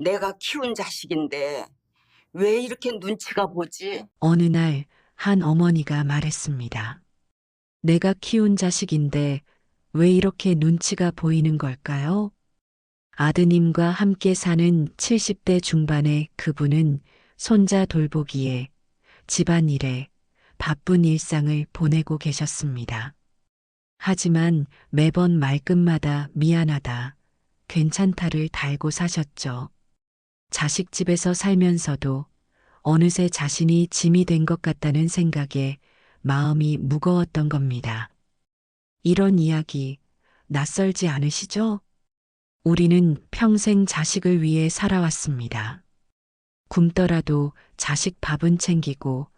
내가 키운 자식인데 왜 이렇게 눈치가 보지? 어느 날 한 어머니가 말했습니다. 내가 키운 자식인데 왜 이렇게 눈치가 보이는 걸까요? 아드님과 함께 사는 70대 중반의 그분은 손자 돌보기에 집안일에 바쁜 일상을 보내고 계셨습니다. 하지만 매번 말끝마다 미안하다, 괜찮다를 달고 사셨죠. 자식 집에서 살면서도 어느새 자신이 짐이 된 것 같다는 생각에 마음이 무거웠던 겁니다. 이런 이야기 낯설지 않으시죠? 우리는 평생 자식을 위해 살아왔습니다. 굶더라도 자식 밥은 챙기고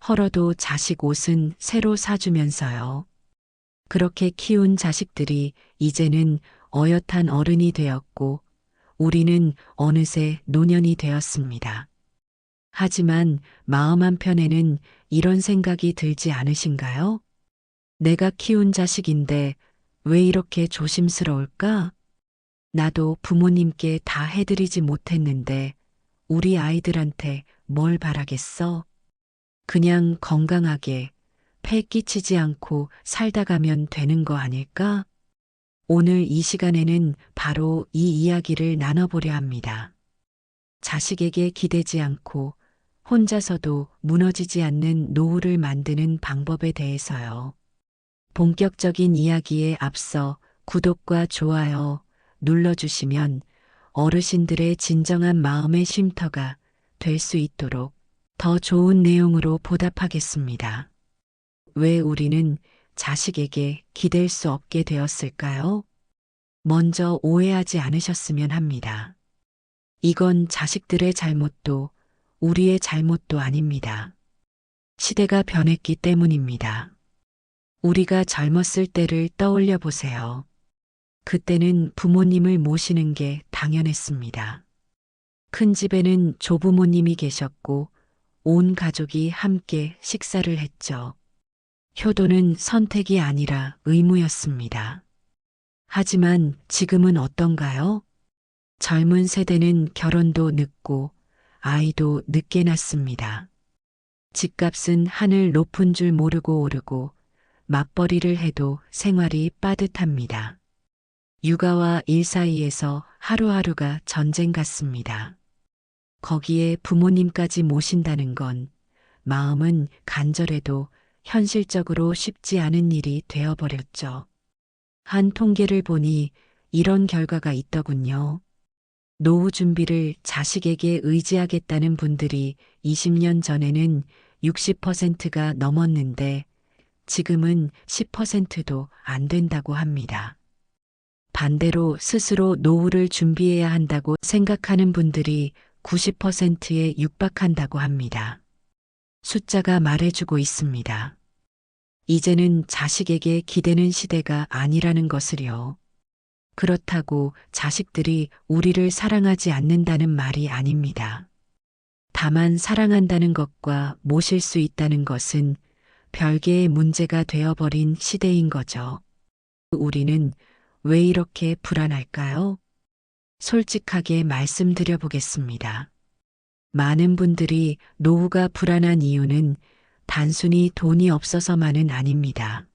헐어도 자식 옷은 새로 사주면서요. 그렇게 키운 자식들이 이제는 어엿한 어른이 되었고 우리는 어느새 노년이 되었습니다. 하지만 마음 한편에는 이런 생각이 들지 않으신가요? 내가 키운 자식인데 왜 이렇게 조심스러울까? 나도 부모님께 다 해드리지 못했는데 우리 아이들한테 뭘 바라겠어? 그냥 건강하게 폐 끼치지 않고 살다 가면 되는 거 아닐까? 오늘 이 시간에는 바로 이 이야기를 나눠보려 합니다. 자식에게 기대지 않고 혼자서도 무너지지 않는 노후를 만드는 방법에 대해서요. 본격적인 이야기에 앞서 구독과 좋아요 눌러주시면 어르신들의 진정한 마음의 쉼터가 될 수 있도록 더 좋은 내용으로 보답하겠습니다. 왜 우리는 자식에게 기댈 수 없게 되었을까요? 먼저 오해하지 않으셨으면 합니다. 이건 자식들의 잘못도 우리의 잘못도 아닙니다. 시대가 변했기 때문입니다. 우리가 젊었을 때를 떠올려 보세요. 그때는 부모님을 모시는 게 당연했습니다. 큰 집에는 조부모님이 계셨고 온 가족이 함께 식사를 했죠. 효도는 선택이 아니라 의무였습니다. 하지만 지금은 어떤가요? 젊은 세대는 결혼도 늦고 아이도 늦게 낳습니다. 집값은 하늘 높은 줄 모르고 오르고 맞벌이를 해도 생활이 빠듯합니다. 육아와 일 사이에서 하루하루가 전쟁 같습니다. 거기에 부모님까지 모신다는 건 마음은 간절해도 현실적으로 쉽지 않은 일이 되어버렸죠. 한 통계를 보니 이런 결과가 있더군요. 노후 준비를 자식에게 의지하겠다는 분들이 20년 전에는 60%가 넘었는데 지금은 10%도 안 된다고 합니다. 반대로 스스로 노후를 준비해야 한다고 생각하는 분들이 90%에 육박한다고 합니다. 숫자가 말해주고 있습니다. 이제는 자식에게 기대는 시대가 아니라는 것을요. 그렇다고 자식들이 우리를 사랑하지 않는다는 말이 아닙니다. 다만 사랑한다는 것과 모실 수 있다는 것은 별개의 문제가 되어버린 시대인 거죠. 우리는 왜 이렇게 불안할까요? 솔직하게 말씀드려 보겠습니다. 많은 분들이 노후가 불안한 이유는 단순히 돈이 없어서만은 아닙니다.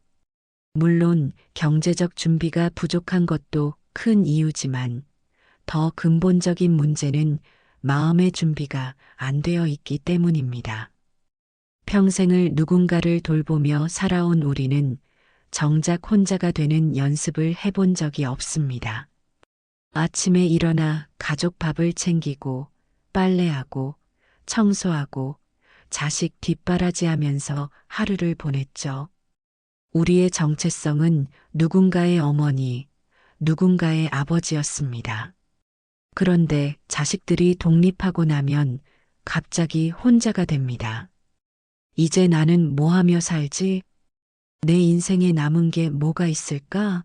물론 경제적 준비가 부족한 것도 큰 이유지만 더 근본적인 문제는 마음의 준비가 안 되어 있기 때문입니다. 평생을 누군가를 돌보며 살아온 우리는 정작 혼자가 되는 연습을 해본 적이 없습니다. 아침에 일어나 가족 밥을 챙기고 빨래하고 청소하고 자식 뒷바라지하면서 하루를 보냈죠. 우리의 정체성은 누군가의 어머니, 누군가의 아버지였습니다. 그런데 자식들이 독립하고 나면 갑자기 혼자가 됩니다. 이제 나는 뭐 하며 살지? 내 인생에 남은 게 뭐가 있을까?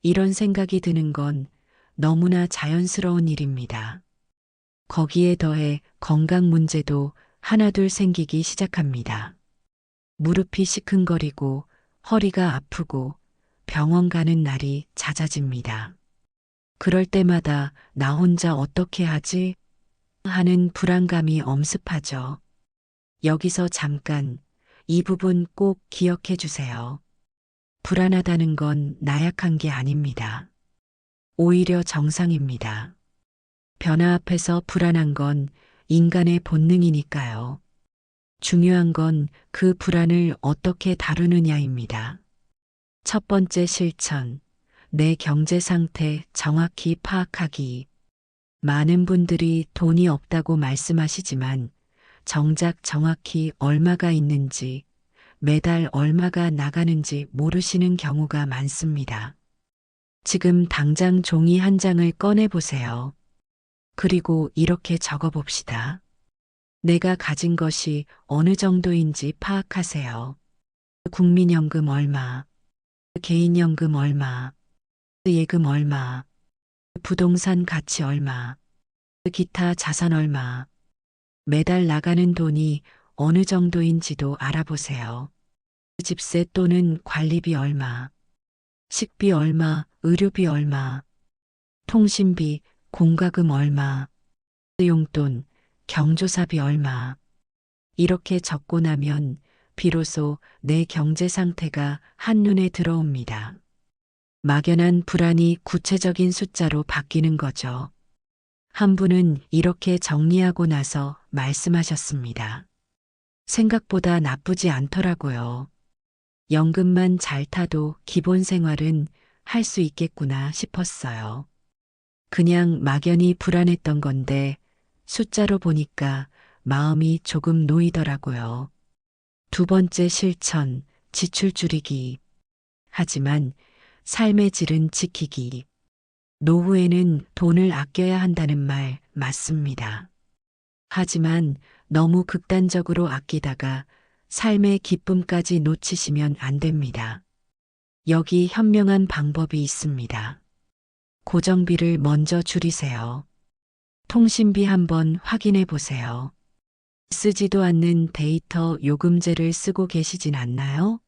이런 생각이 드는 건 너무나 자연스러운 일입니다. 거기에 더해 건강 문제도 하나둘 생기기 시작합니다. 무릎이 시큰거리고 허리가 아프고 병원 가는 날이 잦아집니다. 그럴 때마다 나 혼자 어떻게 하지? 하는 불안감이 엄습하죠. 여기서 잠깐 이 부분 꼭 기억해 주세요. 불안하다는 건 나약한 게 아닙니다. 오히려 정상입니다. 변화 앞에서 불안한 건 인간의 본능이니까요. 중요한 건 그 불안을 어떻게 다루느냐입니다. 첫 번째 실천, 내 경제 상태 정확히 파악하기. 많은 분들이 돈이 없다고 말씀하시지만 정작 정확히 얼마가 있는지, 매달 얼마가 나가는지 모르시는 경우가 많습니다. 지금 당장 종이 한 장을 꺼내 보세요. 그리고 이렇게 적어 봅시다. 내가 가진 것이 어느 정도인지 파악하세요. 국민연금 얼마, 개인연금 얼마, 예금 얼마, 부동산 가치 얼마, 기타 자산 얼마, 매달 나가는 돈이 어느 정도인지도 알아보세요. 집세 또는 관리비 얼마, 식비 얼마, 의료비 얼마, 통신비, 공과금 얼마, 용돈, 경조사비 얼마. 이렇게 적고 나면 비로소 내 경제 상태가 한눈에 들어옵니다. 막연한 불안이 구체적인 숫자로 바뀌는 거죠. 한 분은 이렇게 정리하고 나서 말씀하셨습니다. 생각보다 나쁘지 않더라고요. 연금만 잘 타도 기본 생활은 할 수 있겠구나 싶었어요. 그냥 막연히 불안했던 건데 숫자로 보니까 마음이 조금 놓이더라고요. 두 번째 실천, 지출 줄이기. 하지만 삶의 질은 지키기. 노후에는 돈을 아껴야 한다는 말 맞습니다. 하지만 너무 극단적으로 아끼다가 삶의 기쁨까지 놓치시면 안 됩니다. 여기 현명한 방법이 있습니다. 고정비를 먼저 줄이세요. 통신비 한번 확인해 보세요. 쓰지도 않는 데이터 요금제를 쓰고 계시진 않나요?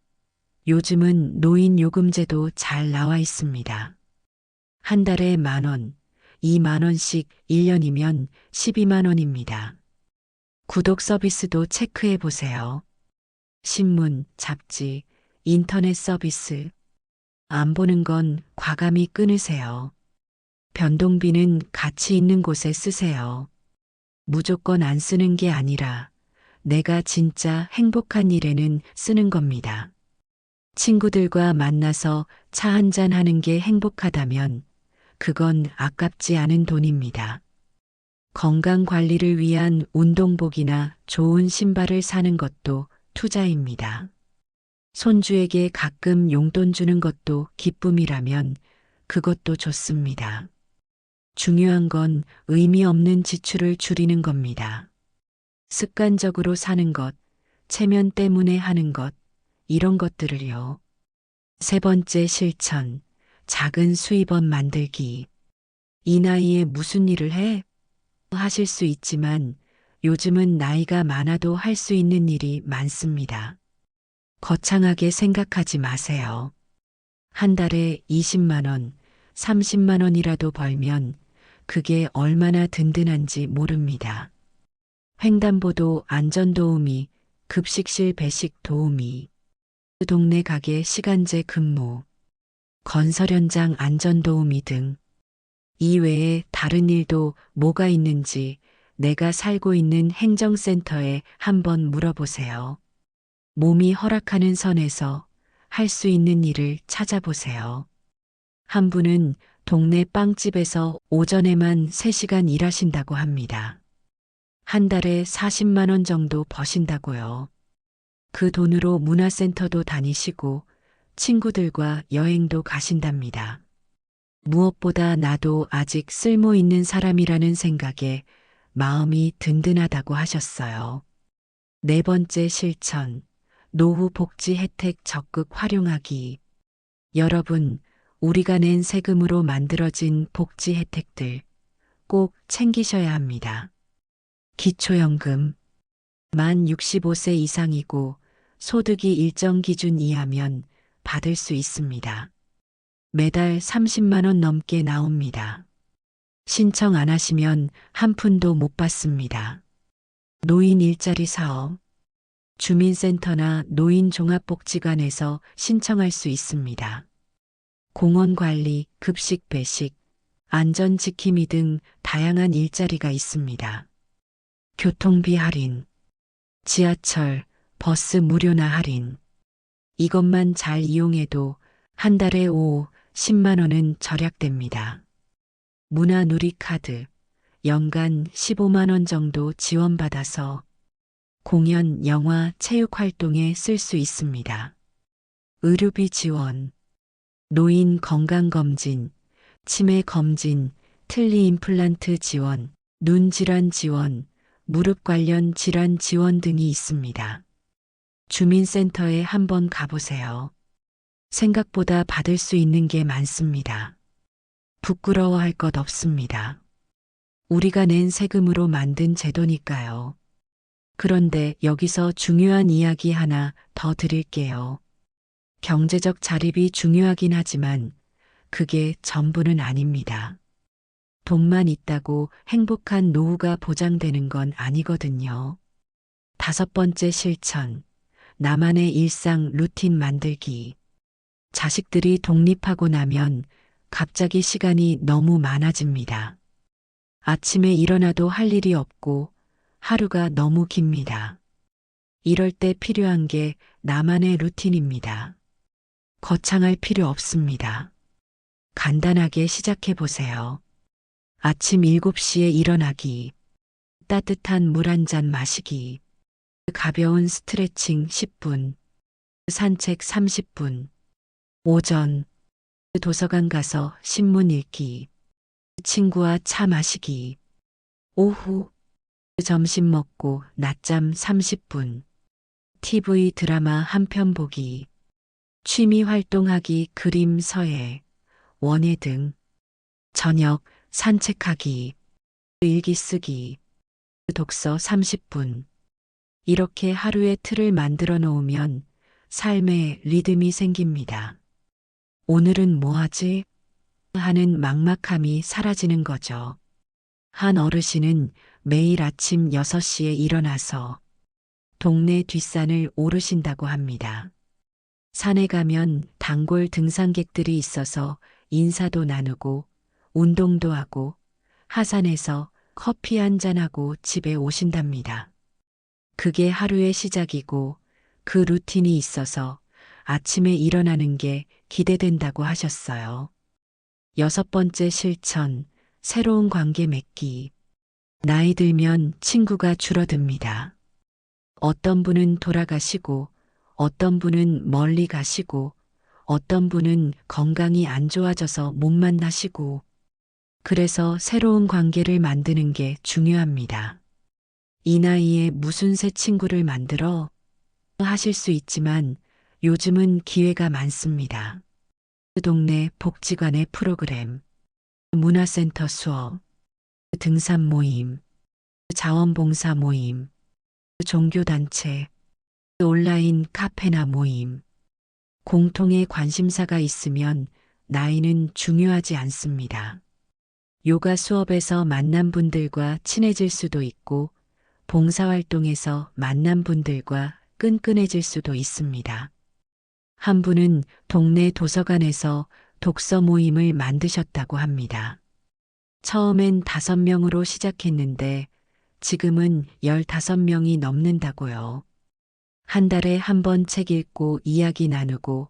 요즘은 노인 요금제도 잘 나와 있습니다. 한 달에 10,000원, 20,000원씩 1년이면 12만 원입니다. 구독 서비스도 체크해 보세요. 신문, 잡지, 인터넷 서비스. 안 보는 건 과감히 끊으세요. 변동비는 가치 있는 곳에 쓰세요. 무조건 안 쓰는 게 아니라 내가 진짜 행복한 일에는 쓰는 겁니다. 친구들과 만나서 차 한잔 하는 게 행복하다면 그건 아깝지 않은 돈입니다. 건강 관리를 위한 운동복이나 좋은 신발을 사는 것도 투자입니다. 손주에게 가끔 용돈 주는 것도 기쁨이라면 그것도 좋습니다. 중요한 건 의미 없는 지출을 줄이는 겁니다. 습관적으로 사는 것, 체면 때문에 하는 것, 이런 것들을요. 세 번째 실천, 작은 수입원 만들기. 이 나이에 무슨 일을 해? 하실 수 있지만 요즘은 나이가 많아도 할 수 있는 일이 많습니다. 거창하게 생각하지 마세요. 한 달에 20만 원, 30만 원이라도 벌면 그게 얼마나 든든한지 모릅니다. 횡단보도 안전도우미, 급식실 배식 도우미, 동네 가게 시간제 근무, 건설 현장 안전도우미 등 이외에 다른 일도 뭐가 있는지 내가 살고 있는 행정센터에 한번 물어보세요. 몸이 허락하는 선에서 할 수 있는 일을 찾아보세요. 한 분은 동네 빵집에서 오전에만 3시간 일하신다고 합니다. 한 달에 40만 원 정도 버신다고요. 그 돈으로 문화센터도 다니시고 친구들과 여행도 가신답니다. 무엇보다 나도 아직 쓸모 있는 사람이라는 생각에 마음이 든든하다고 하셨어요. 네 번째 실천, 노후 복지 혜택 적극 활용하기. 여러분, 우리가 낸 세금으로 만들어진 복지 혜택들 꼭 챙기셔야 합니다. 기초연금, 만 65세 이상이고 소득이 일정 기준 이하면 받을 수 있습니다. 매달 30만 원 넘게 나옵니다. 신청 안 하시면 한 푼도 못 받습니다. 노인 일자리 사업. 주민센터나 노인종합복지관에서 신청할 수 있습니다. 공원관리, 급식 배식, 안전지킴이 등 다양한 일자리가 있습니다. 교통비 할인, 지하철, 버스 무료나 할인. 이것만 잘 이용해도 한 달에 5, 10만 원은 절약됩니다. 문화누리카드, 연간 15만 원 정도 지원받아서 공연, 영화, 체육 활동에 쓸 수 있습니다. 의료비 지원, 노인 건강검진, 치매 검진, 틀니 임플란트 지원, 눈 질환 지원, 무릎 관련 질환 지원 등이 있습니다. 주민센터에 한번 가보세요. 생각보다 받을 수 있는 게 많습니다. 부끄러워할 것 없습니다. 우리가 낸 세금으로 만든 제도니까요. 그런데 여기서 중요한 이야기 하나 더 드릴게요. 경제적 자립이 중요하긴 하지만 그게 전부는 아닙니다. 돈만 있다고 행복한 노후가 보장되는 건 아니거든요. 5번째 실천. 나만의 일상 루틴 만들기. 자식들이 독립하고 나면 갑자기 시간이 너무 많아집니다. 아침에 일어나도 할 일이 없고 하루가 너무 깁니다. 이럴 때 필요한 게 나만의 루틴입니다. 거창할 필요 없습니다. 간단하게 시작해 보세요. 아침 7시에 일어나기, 따뜻한 물 한 잔 마시기, 가벼운 스트레칭 10분, 산책 30분, 오전 도서관 가서 신문 읽기, 친구와 차 마시기, 오후 점심 먹고 낮잠 30분, TV 드라마 한 편 보기, 취미 활동하기 그림 서예, 원예 등, 저녁 산책하기, 일기 쓰기, 독서 30분. 이렇게 하루의 틀을 만들어 놓으면 삶에 리듬이 생깁니다. 오늘은 뭐 하지? 하는 막막함이 사라지는 거죠. 한 어르신은 매일 아침 6시에 일어나서 동네 뒷산을 오르신다고 합니다. 산에 가면 단골 등산객들이 있어서 인사도 나누고 운동도 하고 하산해서 커피 한 잔하고 집에 오신답니다. 그게 하루의 시작이고 그 루틴이 있어서 아침에 일어나는 게 기대된다고 하셨어요. 6번째 실천, 새로운 관계 맺기. 나이 들면 친구가 줄어듭니다. 어떤 분은 돌아가시고, 어떤 분은 멀리 가시고, 어떤 분은 건강이 안 좋아져서 못 만나시고, 그래서 새로운 관계를 만드는 게 중요합니다. 이 나이에 무슨 새 친구를 만들어 하실 수 있지만 요즘은 기회가 많습니다. 동네 복지관의 프로그램, 문화센터 수업, 등산 모임, 자원봉사 모임, 종교단체, 온라인 카페나 모임. 공통의 관심사가 있으면 나이는 중요하지 않습니다. 요가 수업에서 만난 분들과 친해질 수도 있고 봉사활동에서 만난 분들과 끈끈해질 수도 있습니다. 한 분은 동네 도서관에서 독서 모임을 만드셨다고 합니다. 처음엔 5명으로 시작했는데 지금은 15명이 넘는다고요. 한 달에 한 번 책 읽고 이야기 나누고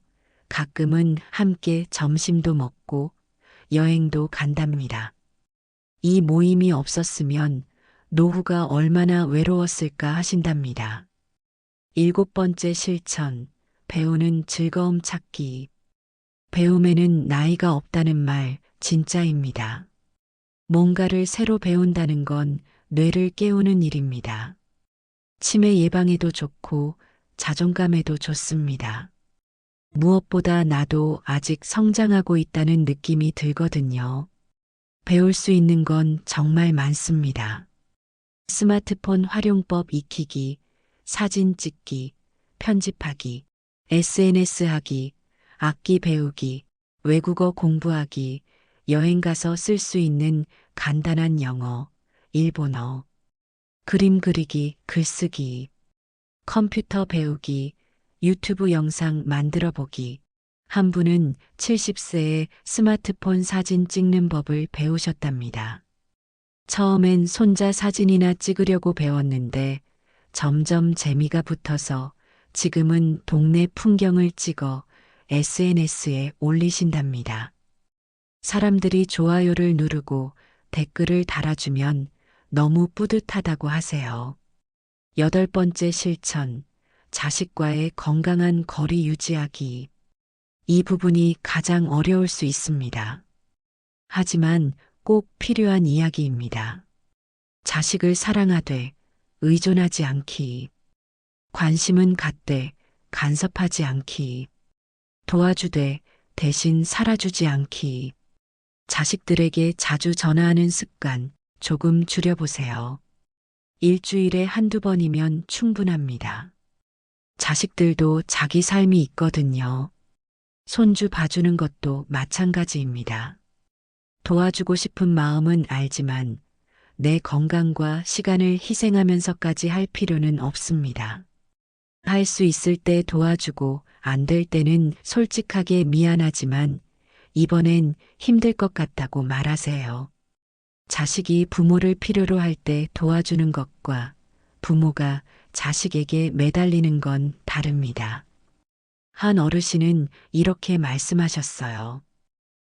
가끔은 함께 점심도 먹고 여행도 간답니다. 이 모임이 없었으면 노후가 얼마나 외로웠을까 하신답니다. 7번째 실천, 배우는 즐거움 찾기. 배움에는 나이가 없다는 말 진짜입니다. 뭔가를 새로 배운다는 건 뇌를 깨우는 일입니다. 치매 예방에도 좋고 자존감에도 좋습니다. 무엇보다 나도 아직 성장하고 있다는 느낌이 들거든요. 배울 수 있는 건 정말 많습니다. 스마트폰 활용법 익히기, 사진 찍기, 편집하기, SNS 하기, 악기 배우기, 외국어 공부하기, 여행 가서 쓸 수 있는 간단한 영어, 일본어, 그림 그리기, 글쓰기, 컴퓨터 배우기, 유튜브 영상 만들어 보기. 한 분은 70세에 스마트폰 사진 찍는 법을 배우셨답니다. 처음엔 손자 사진이나 찍으려고 배웠는데 점점 재미가 붙어서 지금은 동네 풍경을 찍어 SNS에 올리신답니다. 사람들이 좋아요를 누르고 댓글을 달아주면 너무 뿌듯하다고 하세요. 8번째 실천, 자식과의 건강한 거리 유지하기. 이 부분이 가장 어려울 수 있습니다. 하지만 꼭 필요한 이야기입니다. 자식을 사랑하되 의존하지 않기. 관심은 갖되 간섭하지 않기. 도와주되 대신 살아주지 않기. 자식들에게 자주 전화하는 습관 조금 줄여보세요. 일주일에 한두 번이면 충분합니다. 자식들도 자기 삶이 있거든요. 손주 봐주는 것도 마찬가지입니다. 도와주고 싶은 마음은 알지만 내 건강과 시간을 희생하면서까지 할 필요는 없습니다. 할 수 있을 때 도와주고 안 될 때는 솔직하게 미안하지만 이번엔 힘들 것 같다고 말하세요. 자식이 부모를 필요로 할 때 도와주는 것과 부모가 자식에게 매달리는 건 다릅니다. 한 어르신은 이렇게 말씀하셨어요.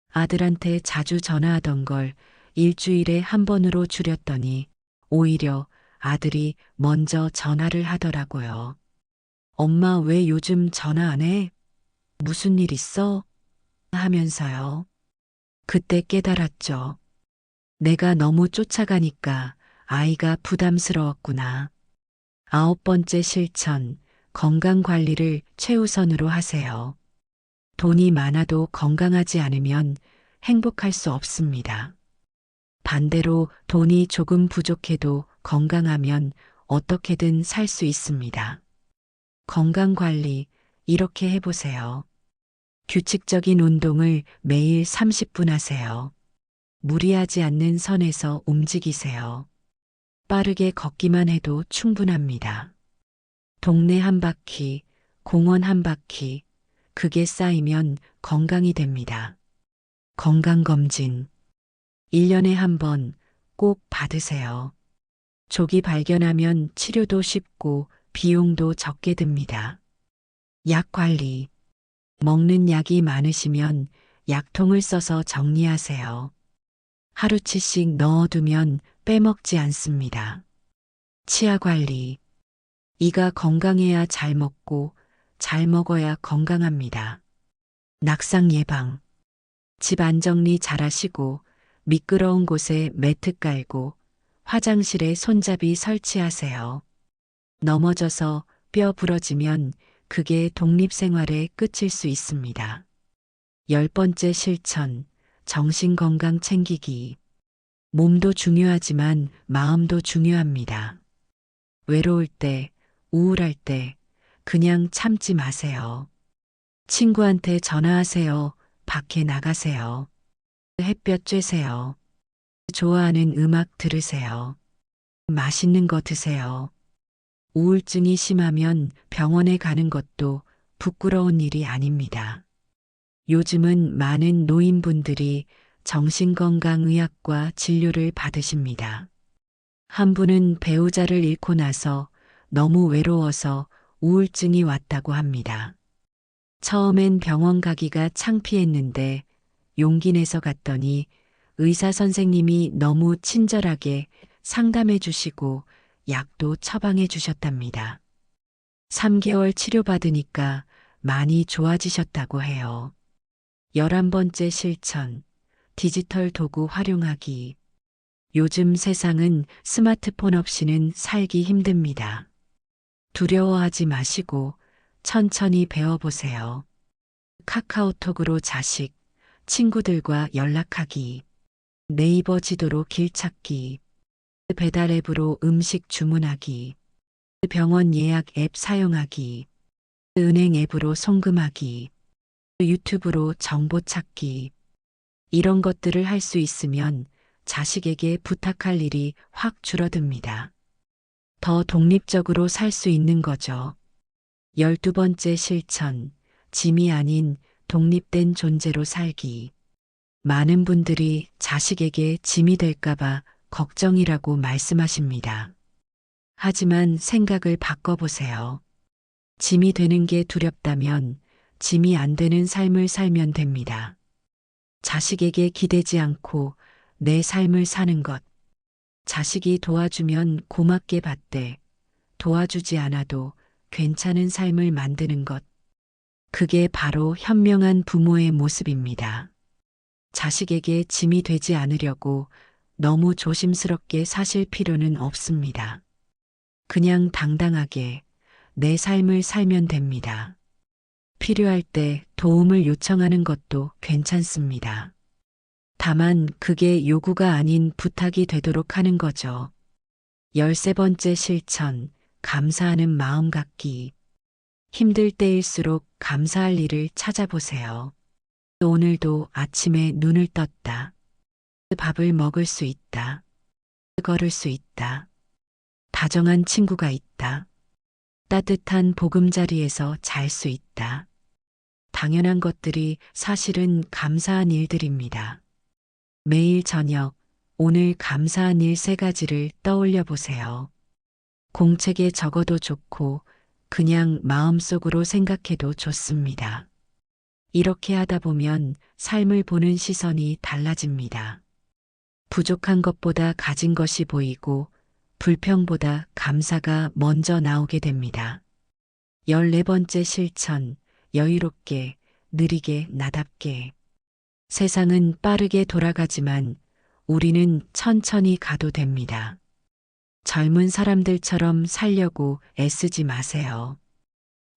아들한테 자주 전화하던 걸 일주일에 한 번으로 줄였더니 오히려 아들이 먼저 전화를 하더라고요. 엄마 왜 요즘 전화 안 해? 무슨 일 있어? 하면서요. 그때 깨달았죠. 내가 너무 쫓아가니까 아이가 부담스러웠구나. 9번째 실천, 건강 관리를 최우선으로 하세요. 돈이 많아도 건강하지 않으면 행복할 수 없습니다. 반대로 돈이 조금 부족해도 건강하면 어떻게든 살 수 있습니다. 건강 관리, 이렇게 해보세요. 규칙적인 운동을 매일 30분 하세요. 무리하지 않는 선에서 움직이세요. 빠르게 걷기만 해도 충분합니다. 동네 한 바퀴, 공원 한 바퀴, 그게 쌓이면 건강이 됩니다. 건강검진. 1년에 한 번 꼭 받으세요. 조기 발견하면 치료도 쉽고 비용도 적게 듭니다. 약 관리. 먹는 약이 많으시면 약통을 써서 정리하세요. 하루치씩 넣어두면 빼먹지 않습니다. 치아 관리. 이가 건강해야 잘 먹고 잘 먹어야 건강합니다. 낙상 예방. 집 안정리 잘하시고 미끄러운 곳에 매트 깔고 화장실에 손잡이 설치하세요. 넘어져서 뼈 부러지면 그게 독립생활의 끝일 수 있습니다. 10번째 실천, 정신건강 챙기기. 몸도 중요하지만 마음도 중요합니다. 외로울 때, 우울할 때 그냥 참지 마세요. 친구한테 전화하세요. 밖에 나가세요. 햇볕 쬐세요. 좋아하는 음악 들으세요. 맛있는 거 드세요. 우울증이 심하면 병원에 가는 것도 부끄러운 일이 아닙니다. 요즘은 많은 노인분들이 정신건강의학과 진료를 받으십니다. 한 분은 배우자를 잃고 나서 너무 외로워서 우울증이 왔다고 합니다. 처음엔 병원 가기가 창피했는데 용기 내서 갔더니 의사 선생님이 너무 친절하게 상담해 주시고 약도 처방해 주셨답니다. 3개월 치료받으니까 많이 좋아지셨다고 해요. 11번째 실천, 디지털 도구 활용하기. 요즘 세상은 스마트폰 없이는 살기 힘듭니다. 두려워하지 마시고 천천히 배워보세요. 카카오톡으로 자식, 친구들과 연락하기, 네이버 지도로 길 찾기, 배달 앱으로 음식 주문하기, 병원 예약 앱 사용하기, 은행 앱으로 송금하기, 유튜브로 정보 찾기. 이런 것들을 할 수 있으면 자식에게 부탁할 일이 확 줄어듭니다. 더 독립적으로 살 수 있는 거죠. 12번째 실천, 짐이 아닌 독립된 존재로 살기. 많은 분들이 자식에게 짐이 될까봐 걱정이라고 말씀하십니다. 하지만 생각을 바꿔보세요. 짐이 되는 게 두렵다면 짐이 안 되는 삶을 살면 됩니다. 자식에게 기대지 않고 내 삶을 사는 것. 자식이 도와주면 고맙게 받되 도와주지 않아도 괜찮은 삶을 만드는 것. 그게 바로 현명한 부모의 모습입니다. 자식에게 짐이 되지 않으려고 너무 조심스럽게 사실 필요는 없습니다. 그냥 당당하게 내 삶을 살면 됩니다. 필요할 때 도움을 요청하는 것도 괜찮습니다. 다만 그게 요구가 아닌 부탁이 되도록 하는 거죠. 13번째 실천, 감사하는 마음 갖기. 힘들 때일수록 감사할 일을 찾아보세요. 오늘도 아침에 눈을 떴다. 밥을 먹을 수 있다. 걸을 수 있다. 다정한 친구가 있다. 따뜻한 보금자리에서 잘 수 있다. 당연한 것들이 사실은 감사한 일들입니다. 매일 저녁, 오늘 감사한 일 3가지를 떠올려 보세요. 공책에 적어도 좋고, 그냥 마음속으로 생각해도 좋습니다. 이렇게 하다 보면 삶을 보는 시선이 달라집니다. 부족한 것보다 가진 것이 보이고, 불평보다 감사가 먼저 나오게 됩니다. 14번째 실천, 여유롭게, 느리게, 나답게. 세상은 빠르게 돌아가지만 우리는 천천히 가도 됩니다. 젊은 사람들처럼 살려고 애쓰지 마세요.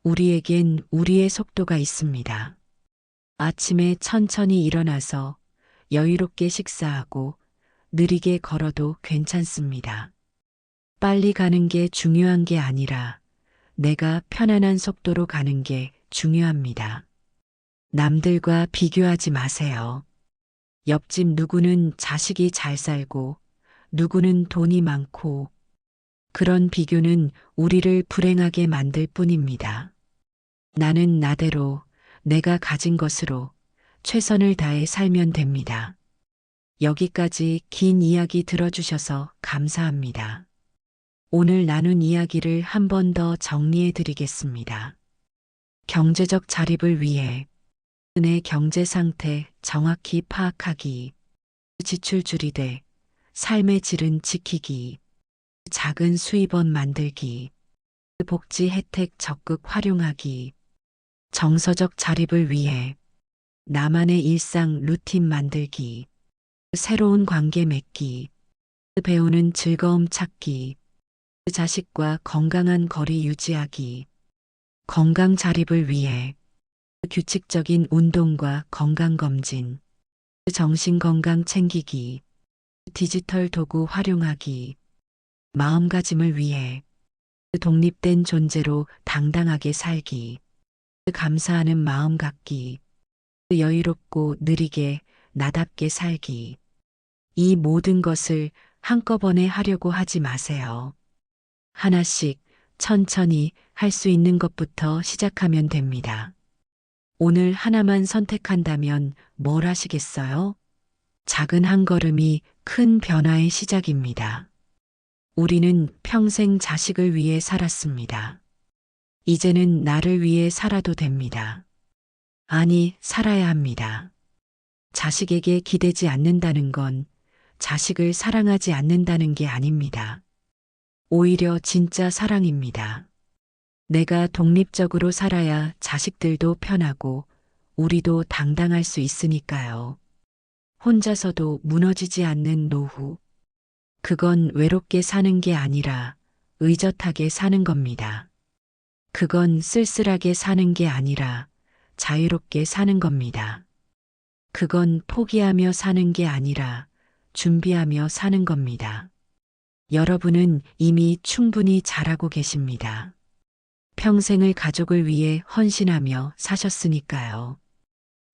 우리에겐 우리의 속도가 있습니다. 아침에 천천히 일어나서 여유롭게 식사하고 느리게 걸어도 괜찮습니다. 빨리 가는 게 중요한 게 아니라 내가 편안한 속도로 가는 게 중요합니다. 남들과 비교하지 마세요. 옆집 누구는 자식이 잘 살고 누구는 돈이 많고 그런 비교는 우리를 불행하게 만들 뿐입니다. 나는 나대로 내가 가진 것으로 최선을 다해 살면 됩니다. 여기까지 긴 이야기 들어주셔서 감사합니다. 오늘 나눈 이야기를 한 번 더 정리해 드리겠습니다. 경제적 자립을 위해 내 경제 상태 정확히 파악하기, 지출 줄이되 삶의 질은 지키기, 작은 수입원 만들기, 복지 혜택 적극 활용하기, 정서적 자립을 위해 나만의 일상 루틴 만들기, 새로운 관계 맺기, 배우는 즐거움 찾기, 자식과 건강한 거리 유지하기, 건강 자립을 위해 규칙적인 운동과 건강검진, 정신건강 챙기기, 디지털 도구 활용하기, 마음가짐을 위해 독립된 존재로 당당하게 살기, 감사하는 마음 갖기, 여유롭고 느리게 나답게 살기. 이 모든 것을 한꺼번에 하려고 하지 마세요. 하나씩 천천히 할 수 있는 것부터 시작하면 됩니다. 오늘 하나만 선택한다면 뭘 하시겠어요? 작은 한 걸음이 큰 변화의 시작입니다. 우리는 평생 자식을 위해 살았습니다. 이제는 나를 위해 살아도 됩니다. 아니, 살아야 합니다. 자식에게 기대지 않는다는 건 자식을 사랑하지 않는다는 게 아닙니다. 오히려 진짜 사랑입니다. 내가 독립적으로 살아야 자식들도 편하고 우리도 당당할 수 있으니까요. 혼자서도 무너지지 않는 노후. 그건 외롭게 사는 게 아니라 의젓하게 사는 겁니다. 그건 쓸쓸하게 사는 게 아니라 자유롭게 사는 겁니다. 그건 포기하며 사는 게 아니라 준비하며 사는 겁니다. 여러분은 이미 충분히 잘하고 계십니다. 평생을 가족을 위해 헌신하며 사셨으니까요.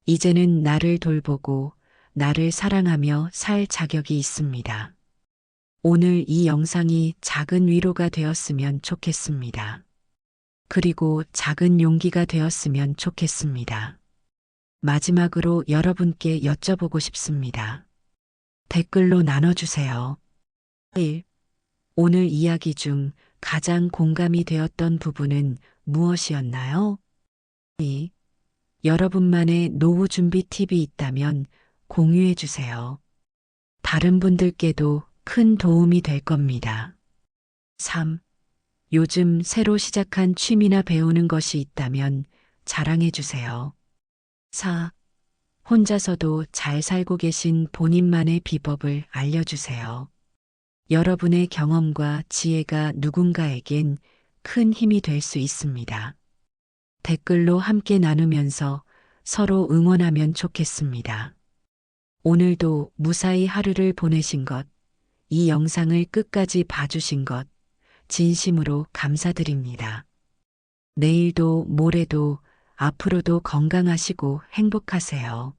이제는 나를 돌보고 나를 사랑하며 살 자격이 있습니다. 오늘 이 영상이 작은 위로가 되었으면 좋겠습니다. 그리고 작은 용기가 되었으면 좋겠습니다. 마지막으로 여러분께 여쭤보고 싶습니다. 댓글로 나눠주세요. 1. 오늘 이야기 중 가장 공감이 되었던 부분은 무엇이었나요? 2. 여러분만의 노후 준비 팁이 있다면 공유해 주세요. 다른 분들께도 큰 도움이 될 겁니다. 3. 요즘 새로 시작한 취미나 배우는 것이 있다면 자랑해 주세요. 4. 혼자서도 잘 살고 계신 본인만의 비법을 알려주세요. 여러분의 경험과 지혜가 누군가에겐 큰 힘이 될 수 있습니다. 댓글로 함께 나누면서 서로 응원하면 좋겠습니다. 오늘도 무사히 하루를 보내신 것, 이 영상을 끝까지 봐주신 것, 진심으로 감사드립니다. 내일도 모레도 앞으로도 건강하시고 행복하세요.